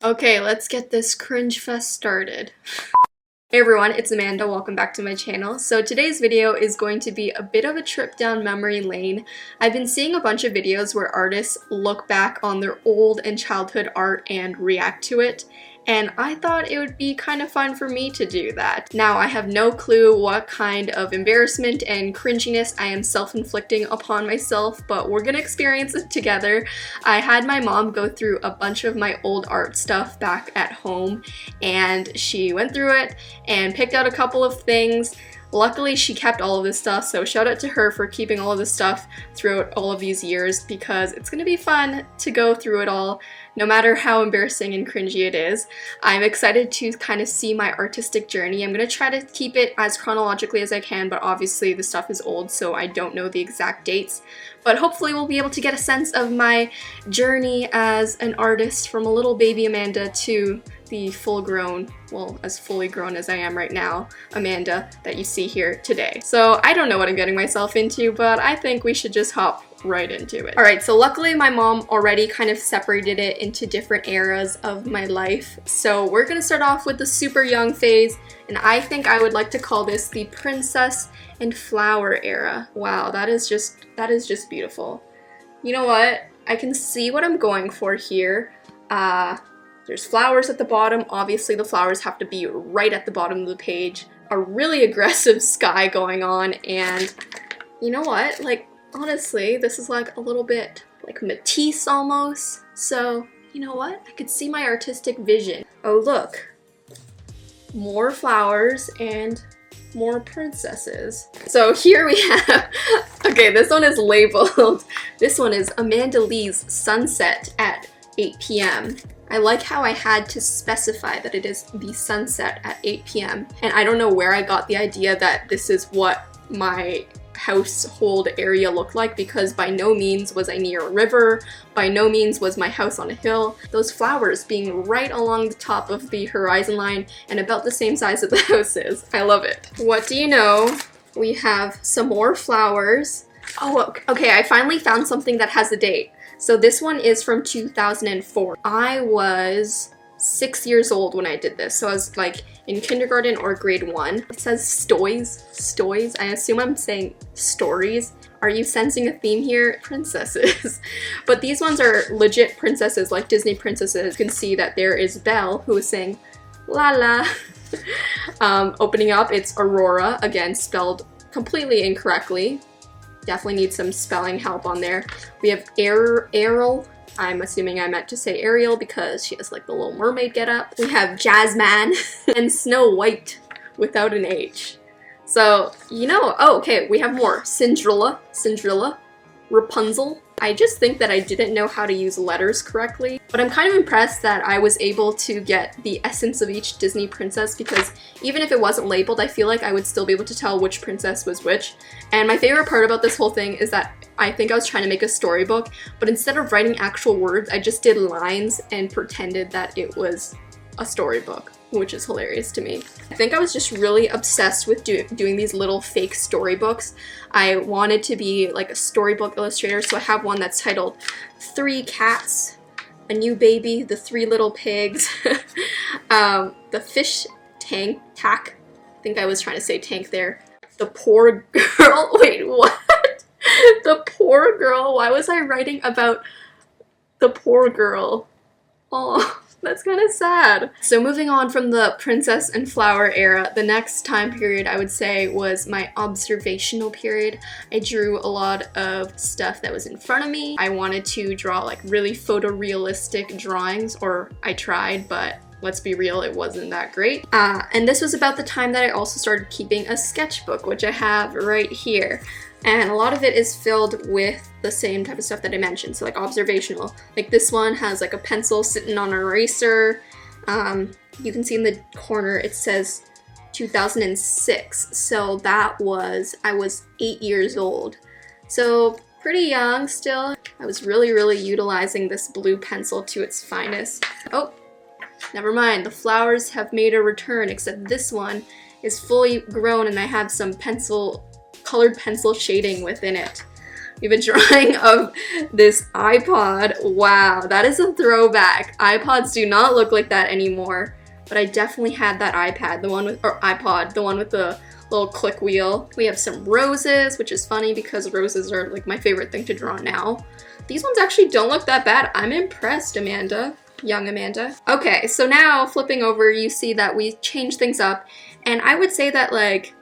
Okay, let's get this cringe fest started. Hey everyone, it's Amanda. Welcome back to my channel. So today's video is going to be a bit of a trip down memory lane. I've been seeing a bunch of videos where artists look back on their old and childhood art and react to it, and I thought it would be kind of fun for me to do that. Now, I have no clue what kind of embarrassment and cringiness I am self-inflicting upon myself, but we're gonna experience it together. I had my mom go through a bunch of my old art stuff back at home, and she went through it and picked out a couple of things. Luckily, she kept all of this stuff, so shout out to her for keeping all of this stuff throughout all of these years, because it's gonna be fun to go through it all, no matter how embarrassing and cringy it is. I'm excited to kind of see my artistic journey. I'm gonna try to keep it as chronologically as I can, but obviously the stuff is old, so I don't know the exact dates. But hopefully we'll be able to get a sense of my journey as an artist from a little baby Amanda to the full-grown, well, as fully grown as I am right now, Amanda that you see here today. So I don't know what I'm getting myself into, but I think we should just hop right into it. Alright, so luckily my mom already kind of separated it into different eras of my life. So we're gonna start off with the super young phase, and I think I would like to call this the Princess and Flower era. Wow, that is just beautiful. You know what? I can see what I'm going for here. There's flowers at the bottom. Obviously the flowers have to be right at the bottom of the page. A really aggressive sky going on, and you know what? Like, honestly, this is like a little bit like Matisse almost. So, you know what? I could see my artistic vision. Oh look, more flowers and more princesses. So here we have, okay, this one is labeled. This one is Amanda Lee's Sunset at 8 p.m. I like how I had to specify that it is the sunset at 8 p.m. And I don't know where I got the idea that this is what my household area looked like, because by no means was I near a river, by no means was my house on a hill. Those flowers being right along the top of the horizon line and about the same size as the house is. I love it. What do you know? We have some more flowers. Oh, okay, I finally found something that has a date. So this one is from 2004. I was 6 years old when I did this, so I was like in kindergarten or grade 1. It says stoys. I assume I'm saying stories. Are you sensing a theme here? Princesses. But these ones are legit princesses, like Disney princesses. You can see that there is Belle, who is saying la la. Opening up, it's Aurora, again spelled completely incorrectly. Definitely need some spelling help on there. We have Ariel. I'm assuming I meant to say Ariel because she has like the Little Mermaid getup. We have Jasmine and Snow White without an H. So, you know, oh, okay, we have more. Cinderella, Rapunzel. I just think that I didn't know how to use letters correctly, but I'm kind of impressed that I was able to get the essence of each Disney princess, because even if it wasn't labeled, I feel like I would still be able to tell which princess was which. And my favorite part about this whole thing is that I think I was trying to make a storybook, but instead of writing actual words, I just did lines and pretended that it was a storybook, which is hilarious to me. I think I was just really obsessed with doing these little fake storybooks. I wanted to be like a storybook illustrator, so I have one that's titled 3 Cats, a New Baby, The 3 Little Pigs, the Fish Tack, I think I was trying to say tank there, The Poor Girl, wait, what? The Poor Girl, why was I writing about the poor girl? Oh. That's kind of sad. So moving on from the Princess and Flower era, the next time period I would say was my observational period. I drew a lot of stuff that was in front of me. I wanted to draw like really photorealistic drawings, or I tried, but let's be real, it wasn't that great. And this was about the time that I also started keeping a sketchbook, which I have right here. And a lot of it is filled with the same type of stuff that I mentioned, so like observational. Like this one has like a pencil sitting on an eraser. You can see in the corner it says 2006, so that was, I was 8 years old. So pretty young still. I was really utilizing this blue pencil to its finest. Oh, never mind, the flowers have made a return, except this one is fully grown and I have some colored pencil shading within it. We have a drawing of this iPod. Wow, that is a throwback. iPods do not look like that anymore, but I definitely had that iPad, the one with, or iPod, the one with the little click wheel. We have some roses, which is funny because roses are like my favorite thing to draw now. These ones actually don't look that bad. I'm impressed, Amanda. Young Amanda. Okay, so now flipping over, you see that we changed things up, and I would say that like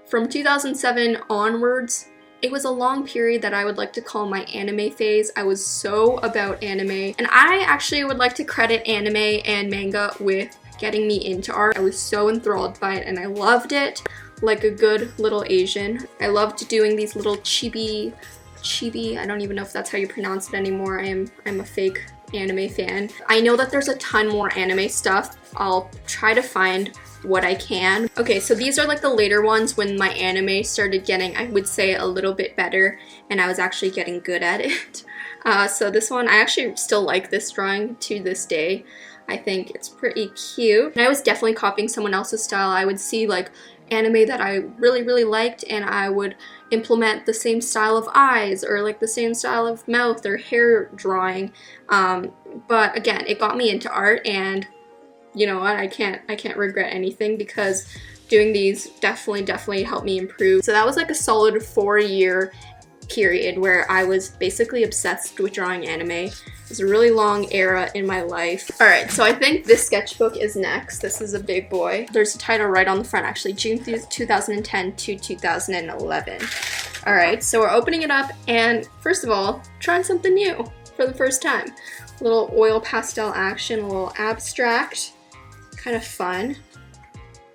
from 2007 onwards, it was a long period that I would like to call my anime phase. I was so about anime, and I actually would like to credit anime and manga with getting me into art. I was so enthralled by it and I loved it like a good little Asian. I loved doing these little chibi, I don't even know if that's how you pronounce it anymore. I'm a fake anime fan. I know that there's a ton more anime stuff. I'll try to find what I can. Okay, so these are like the later ones when my anime started getting, I would say, a little bit better and I was actually getting good at it. So this one, I actually still like this drawing to this day. I think it's pretty cute. And I was definitely copying someone else's style. I would see like anime that I really liked and I would implement the same style of eyes or like the same style of mouth or hair drawing. But again, it got me into art, and you know what, I can't regret anything because doing these definitely helped me improve. So that was like a solid 4-year period where I was basically obsessed with drawing anime. It was a really long era in my life. Alright, so I think this sketchbook is next. This is a big boy. There's a title right on the front actually, June 2010 to 2011. Alright, so we're opening it up and first of all, trying something new for the first time. A little oil pastel action, a little abstract, kind of fun.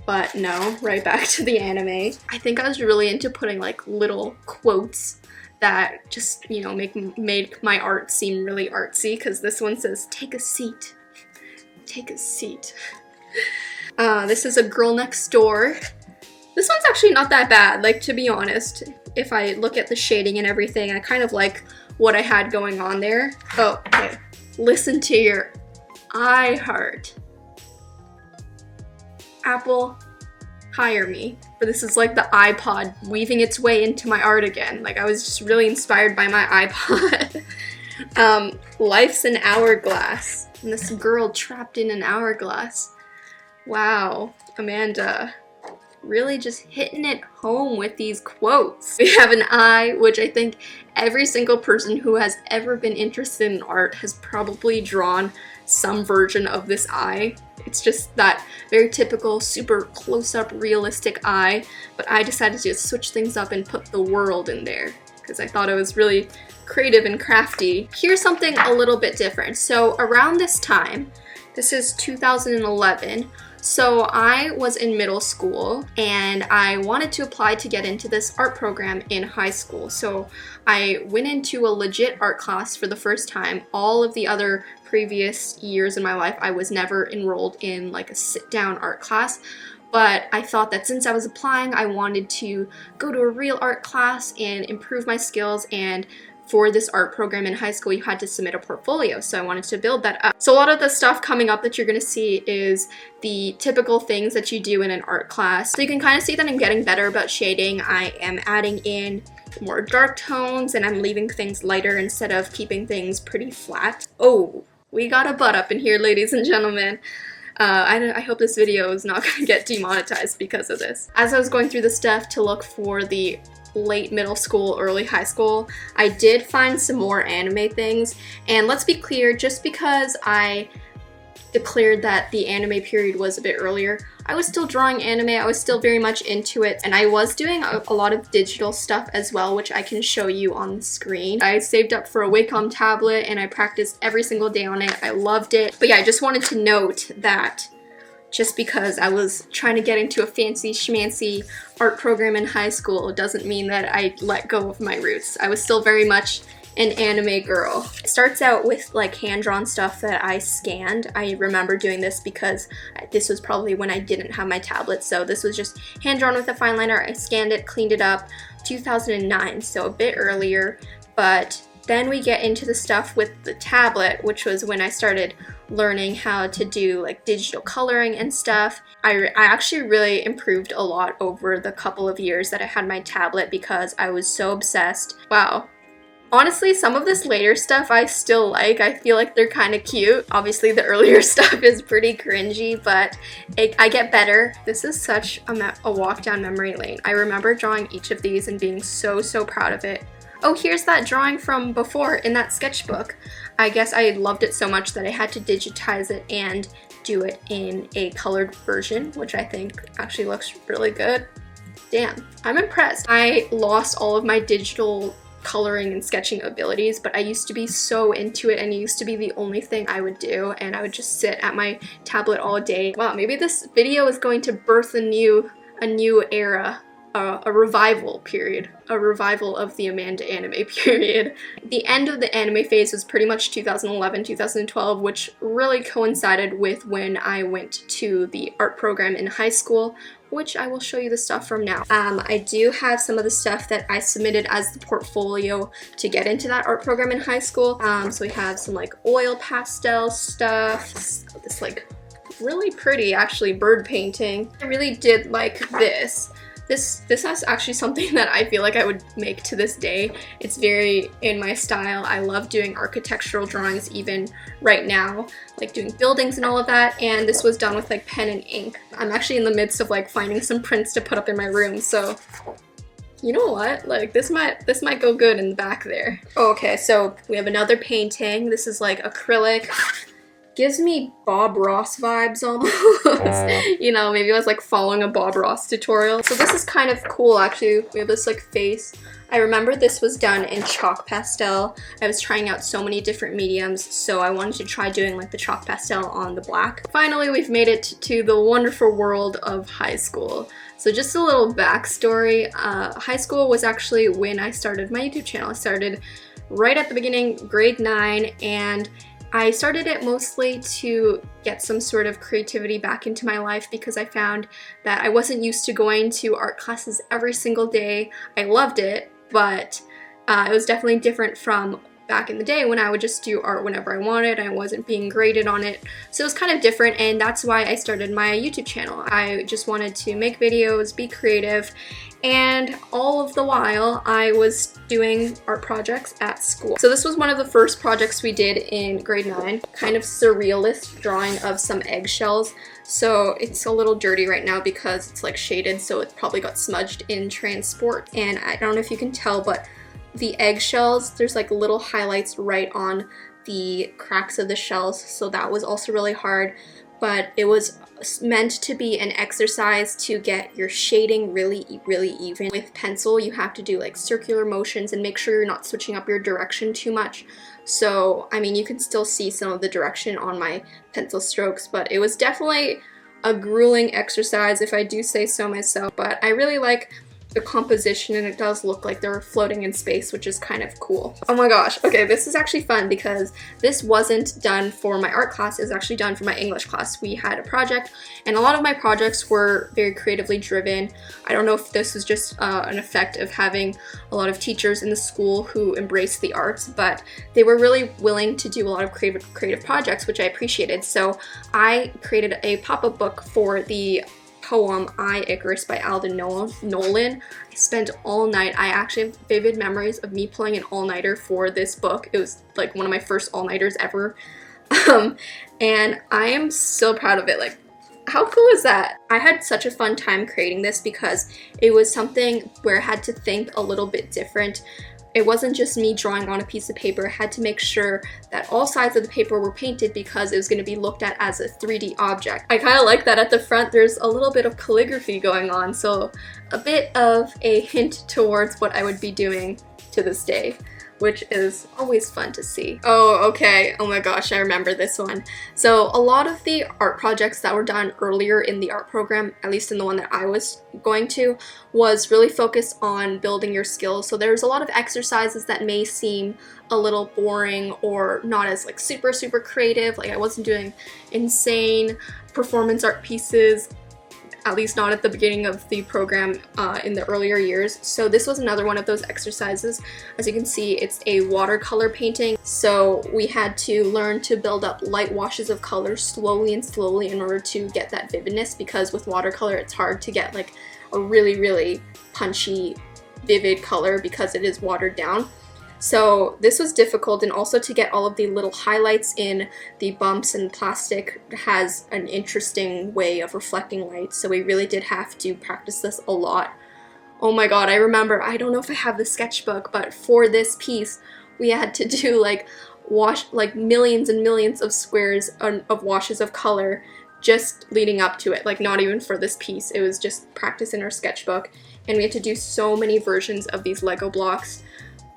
But no, right back to the anime. I think I was really into putting like little quotes that just, you know, made my art seem really artsy, because this one says, "Take a seat. Take a seat." This is a girl next door. This one's actually not that bad, like, to be honest. If I look at the shading and everything, I kind of like what I had going on there. Oh, okay. Listen to your iHeart. Apple, hire me. But this is like the iPod weaving its way into my art again. Like, I was just really inspired by my iPod. Life's an hourglass. And this girl trapped in an hourglass. Wow, Amanda. Really just hitting it home with these quotes. We have an eye, which I think every single person who has ever been interested in art has probably drawn some version of this eye. It's just that very typical, super close-up, realistic eye, but I decided to just switch things up and put the world in there because I thought it was really creative and crafty. Here's something a little bit different. So around this time, this is 2011, so I was in middle school and I wanted to apply to get into this art program in high school. So I went into a legit art class for the first time. All of the other previous years in my life, I was never enrolled in like a sit-down art class. But I thought that since I was applying, I wanted to go to a real art class and improve my skills, and for this art program in high school, you had to submit a portfolio, so I wanted to build that up. So a lot of the stuff coming up that you're gonna see is the typical things that you do in an art class. So you can kind of see that I'm getting better about shading. I am adding in more dark tones and I'm leaving things lighter instead of keeping things pretty flat. Oh, we got a butt up in here, ladies and gentlemen. I hope this video is not gonna get demonetized because of this. As I was going through the stuff to look for the late middle school, early high school, I did find some more anime things. And let's be clear, just because I declared that the anime period was a bit earlier, I was still drawing anime, I was still very much into it, and I was doing a lot of digital stuff as well, which I can show you on the screen. I saved up for a Wacom tablet and I practiced every single day on it. I loved it. But yeah, I just wanted to note that just because I was trying to get into a fancy schmancy art program in high school doesn't mean that I let go of my roots. I was still very much an anime girl. It starts out with like hand-drawn stuff that I scanned. I remember doing this because this was probably when I didn't have my tablet, so this was just hand-drawn with a fine liner. I scanned it, cleaned it up, 2009, so a bit earlier. But then we get into the stuff with the tablet, which was when I started learning how to do like digital coloring and stuff. I actually really improved a lot over the couple of years that I had my tablet because I was so obsessed. Wow, Honestly, some of this later stuff I still like. I feel like they're kind of cute. Obviously, the earlier stuff is pretty cringy, but I get better. This is such a walk down memory lane. I remember drawing each of these and being so proud of it. Oh, here's that drawing from before in that sketchbook. I guess I loved it so much that I had to digitize it and do it in a colored version, which I think actually looks really good. Damn, I'm impressed. I lost all of my digital coloring and sketching abilities, but I used to be so into it, and it used to be the only thing I would do, and I would just sit at my tablet all day. Wow, maybe this video is going to birth a new era, a revival period, a revival of the Amanda anime period. The end of the anime phase was pretty much 2011, 2012, which really coincided with when I went to the art program in high school, which I will show you the stuff from now. I do have some of the stuff that I submitted as the portfolio to get into that art program in high school. So we have some like oil pastel stuff, this like really pretty actually bird painting. I really did like this. This is actually something that I feel like I would make to this day. It's very in my style. I love doing architectural drawings even right now, like doing buildings and all of that, and this was done with like pen and ink. I'm actually in the midst of like finding some prints to put up in my room, so you know what? Like this might go good in the back there. Oh, okay, so we have another painting. This is like acrylic. Gives me Bob Ross vibes almost. You know, maybe I was like following a Bob Ross tutorial. So this is kind of cool actually. We have this like face. I remember this was done in chalk pastel. I was trying out so many different mediums, so I wanted to try doing like the chalk pastel on the black. Finally, we've made it to the wonderful world of high school. So just a little backstory. High school was actually when I started my YouTube channel. I started right at the beginning, grade 9, and I started it mostly to get some sort of creativity back into my life because I found that I wasn't used to going to art classes every single day. I loved it, but it was definitely different from back in the day when I would just do art whenever I wanted. I wasn't being graded on it. So it was kind of different, and that's why I started my YouTube channel. I just wanted to make videos, be creative, and all of the while I was doing art projects at school. So this was one of the first projects we did in grade 9, kind of surrealist drawing of some eggshells. So it's a little dirty right now because it's like shaded, so it probably got smudged in transport. And I don't know if you can tell, but the eggshells, there's like little highlights right on the cracks of the shells, so that was also really hard. But it was meant to be an exercise to get your shading really even. With pencil, you have to do like circular motions and make sure you're not switching up your direction too much. So, I mean, you can still see some of the direction on my pencil strokes, but it was definitely a grueling exercise if I do say so myself. But I really like the composition, and it does look like they're floating in space, which is kind of cool. Oh my gosh, okay, this is actually fun because this wasn't done for my art class, it was actually done for my English class. We had a project, and a lot of my projects were very creatively driven. I don't know if this was just an effect of having a lot of teachers in the school who embraced the arts, but they were really willing to do a lot of creative projects, which I appreciated. So I created a pop-up book for the poem I, Icarus by Alden Nolan. I spent all night. I actually have vivid memories of me pulling an all-nighter for this book. It was like one of my first all-nighters ever. And I am so proud of it. Like, how cool is that? I had such a fun time creating this because it was something where I had to think a little bit different. It wasn't just me drawing on a piece of paper. I had to make sure that all sides of the paper were painted because it was going to be looked at as a 3D object. I kind of like that at the front there's a little bit of calligraphy going on, so a bit of a hint towards what I would be doing to this day, which is always fun to see. Oh, okay. Oh my gosh, I remember this one. So a lot of the art projects that were done earlier in the art program, at least in the one that I was going to, was really focused on building your skills. So there's a lot of exercises that may seem a little boring or not as like super creative. Like I wasn't doing insane performance art pieces, at least not at the beginning of the program in the earlier years. So this was another one of those exercises. As you can see, it's a watercolor painting. So we had to learn to build up light washes of color slowly in order to get that vividness, because with watercolor it's hard to get like a really punchy, vivid color because it is watered down. So this was difficult, and also to get all of the little highlights in the bumps, and plastic has an interesting way of reflecting light, so we really did have to practice this a lot. Oh my god, I remember, I don't know if I have the sketchbook, but for this piece we had to do like millions and millions of squares of washes of color just leading up to it, like not even for this piece, it was just practice in our sketchbook, and we had to do so many versions of these Lego blocks.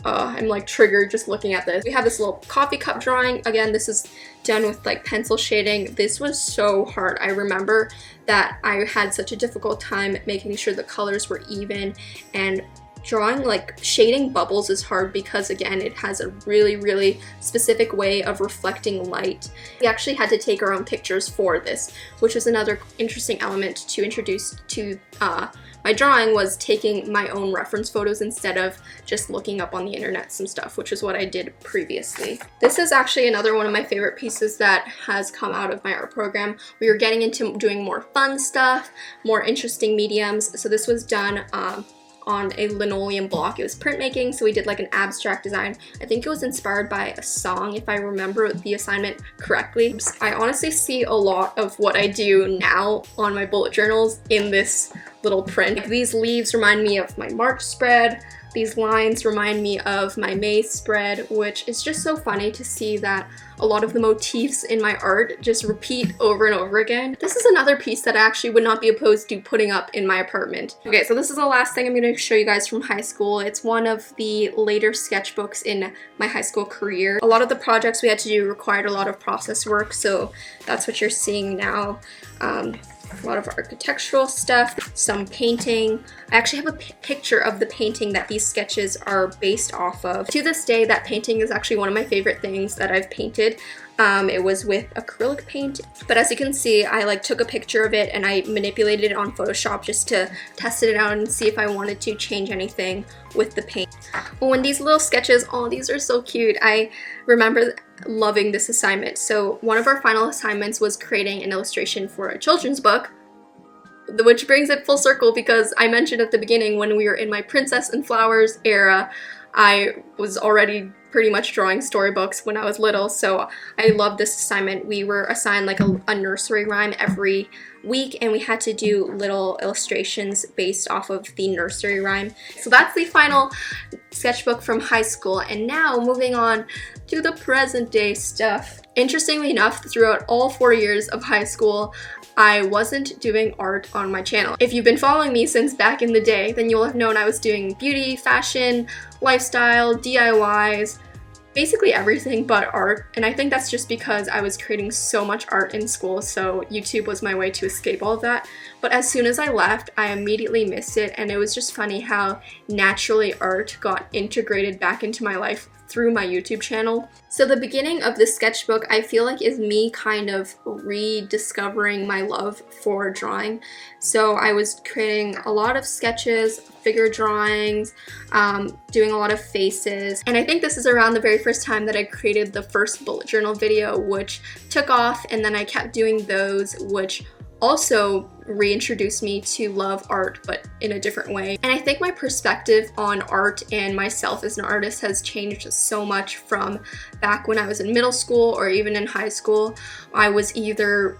I'm like triggered just looking at this. We have this little coffee cup drawing. Again, this is done with like pencil shading. This was so hard. I remember that I had such a difficult time making sure the colors were even, and drawing, like shading bubbles is hard because again it has a really specific way of reflecting light. We actually had to take our own pictures for this, which was another interesting element to introduce to my drawing, was taking my own reference photos instead of just looking up on the internet some stuff, which is what I did previously. This is actually another one of my favorite pieces that has come out of my art program. We were getting into doing more fun stuff, more interesting mediums, so this was done on a linoleum block. It was printmaking, so we did like an abstract design. I think it was inspired by a song, if I remember the assignment correctly. I honestly see a lot of what I do now on my bullet journals in this little print. These leaves remind me of my March spread. These lines remind me of my May spread, which is just so funny to see that a lot of the motifs in my art just repeat over and over again. This is another piece that I actually would not be opposed to putting up in my apartment. Okay, so this is the last thing I'm going to show you guys from high school. It's one of the later sketchbooks in my high school career. A lot of the projects we had to do required a lot of process work, so that's what you're seeing now. A lot of architectural stuff, some painting. I actually have a picture of the painting that these sketches are based off of. To this day, that painting is actually one of my favorite things that I've painted. It was with acrylic paint, but as you can see, I like took a picture of it and I manipulated it on Photoshop just to test it out and see if I wanted to change anything with the paint. Well, when these little sketches, oh, these are so cute. I remember loving this assignment. So one of our final assignments was creating an illustration for a children's book, which brings it full circle because I mentioned at the beginning when we were in my Princess and Flowers era, I was already pretty much drawing storybooks when I was little, so I love this assignment. We were assigned like a nursery rhyme every week, and we had to do little illustrations based off of the nursery rhyme. So that's the final sketchbook from high school, and now moving on to the present day stuff. Interestingly enough, throughout all 4 years of high school, I wasn't doing art on my channel. If you've been following me since back in the day, then you'll have known I was doing beauty, fashion, lifestyle, DIYs, basically everything but art, and I think that's just because I was creating so much art in school, so YouTube was my way to escape all of that. But as soon as I left, I immediately missed it, and it was just funny how naturally art got integrated back into my life through my YouTube channel. So the beginning of this sketchbook, I feel like, is me kind of rediscovering my love for drawing. So I was creating a lot of sketches, figure drawings, doing a lot of faces, and I think this is around the very first time that I created the first bullet journal video, which took off, and then I kept doing those, which also reintroduced me to love art, but in a different way. And I think my perspective on art and myself as an artist has changed so much from back when I was in middle school or even in high school. I was either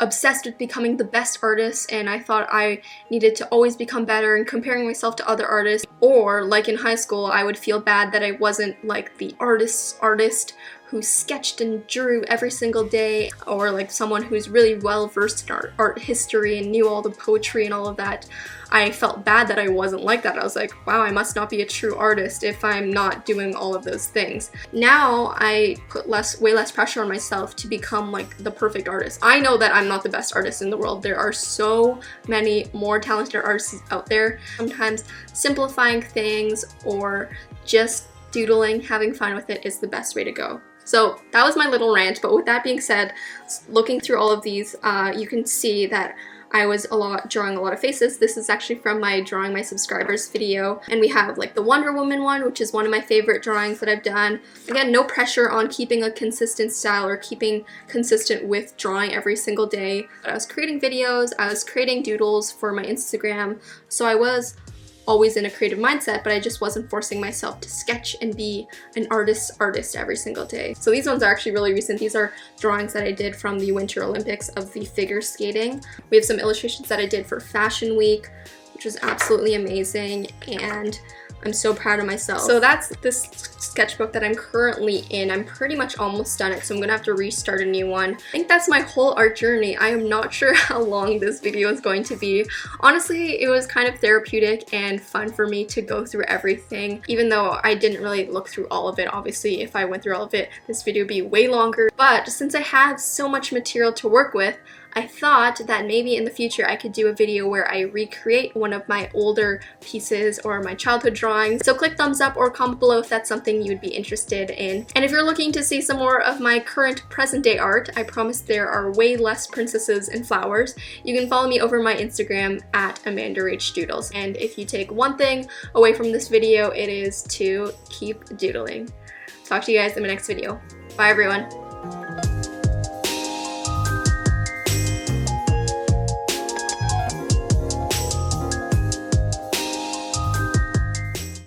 obsessed with becoming the best artist and I thought I needed to always become better and comparing myself to other artists, or like in high school I would feel bad that I wasn't like the artist who sketched and drew every single day, or like someone who's really well versed in art history and knew all the poetry and all of that. I felt bad that I wasn't like that. I was like, wow, I must not be a true artist if I'm not doing all of those things. Now I put way less pressure on myself to become like the perfect artist. I know that I'm not the best artist in the world. There are so many more talented artists out there. Sometimes simplifying things or just doodling, having fun with it is the best way to go. So that was my little rant, but with that being said, looking through all of these, you can see that I was drawing a lot of faces. This is actually from my Drawing My Subscribers video, and we have like the Wonder Woman one, which is one of my favorite drawings that I've done. Again, no pressure on keeping a consistent style or keeping consistent with drawing every single day. But I was creating videos, I was creating doodles for my Instagram, so I was always in a creative mindset, but I just wasn't forcing myself to sketch and be an artist every single day. So these ones are actually really recent. These are drawings that I did from the Winter Olympics of the figure skating. We have some illustrations that I did for Fashion Week, which was absolutely amazing, and I'm so proud of myself. So that's this sketchbook that I'm currently in. I'm pretty much almost done it, so I'm gonna have to restart a new one. I think that's my whole art journey. I am not sure how long this video is going to be. Honestly, it was kind of therapeutic and fun for me to go through everything, even though I didn't really look through all of it. Obviously, if I went through all of it, this video would be way longer. But since I have so much material to work with, I thought that maybe in the future I could do a video where I recreate one of my older pieces or my childhood drawings. So click thumbs up or comment below if that's something you would be interested in. And if you're looking to see some more of my current present day art, I promise there are way less princesses and flowers. You can follow me over my Instagram at AmandaRachDoodles. And if you take one thing away from this video, it is to keep doodling. Talk to you guys in my next video. Bye everyone.